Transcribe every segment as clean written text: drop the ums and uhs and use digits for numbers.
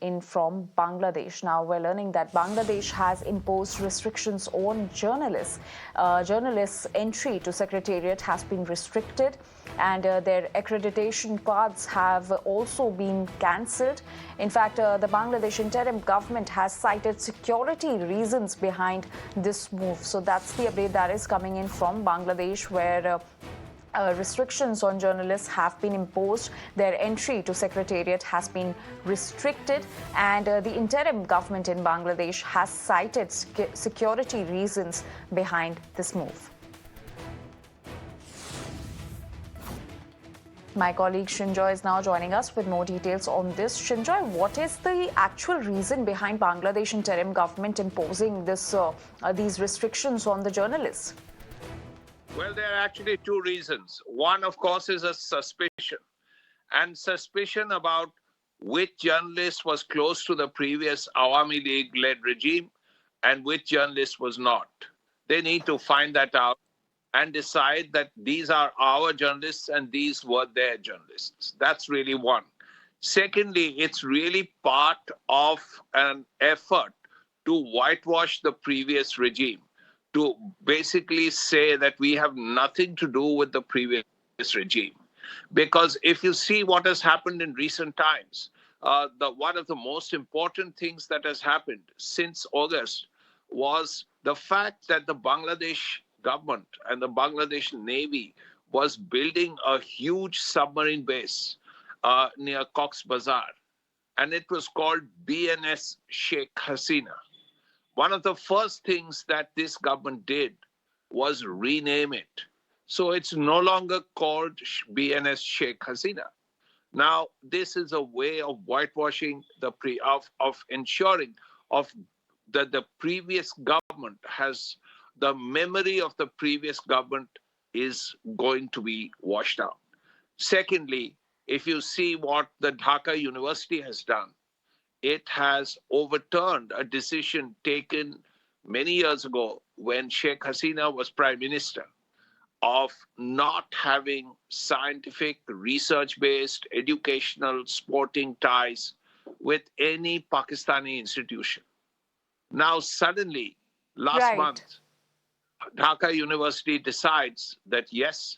in from Bangladesh. Now, we're learning that Bangladesh has imposed restrictions on journalists. Journalists' entry to Secretariat has been restricted, and their accreditation cards have also been cancelled. In fact, the Bangladesh interim government has cited security reasons behind this move. So that's the update that is coming in from Bangladesh, where restrictions on journalists have been imposed. Their entry to Secretariat has been restricted, and the interim government in Bangladesh has cited security reasons behind this move. My colleague Shinjoy is now joining us with more details on this. Shinjoy, what is the actual reason behind Bangladesh interim government imposing these restrictions on the journalists? Well, there are actually two reasons. One, of course, is a suspicion, and suspicion about which journalist was close to the previous Awami League-led regime and which journalist was not. They need to find that out and decide that these are our journalists and these were their journalists. That's really one. Secondly, it's really part of an effort to whitewash the previous regime, to basically say that we have nothing to do with the previous regime. Because if you see what has happened in recent times, one of the most important things that has happened since August was the fact that the Bangladesh government and the Bangladesh Navy was building a huge submarine base near Cox's Bazar, and it was called BNS Sheikh Hasina. One of the first things that this government did was rename it. So it's no longer called BNS Sheikh Hasina. Now, this is a way of whitewashing of ensuring that the previous government has the memory of the previous government is going to be washed out. Secondly, if you see what the Dhaka University has done, it has overturned a decision taken many years ago when Sheikh Hasina was prime minister of not having scientific, research-based, educational, sporting ties with any Pakistani institution. Now, suddenly, last month, Dhaka University decides that, yes,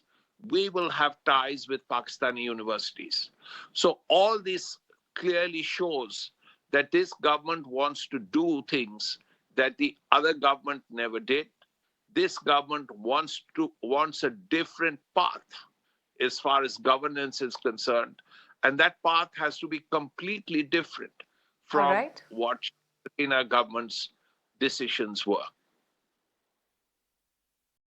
we will have ties with Pakistani universities. So all this clearly shows that this government wants to do things that the other government never did. This government wants a different path as far as governance is concerned. And that path has to be completely different from what China government's decisions were.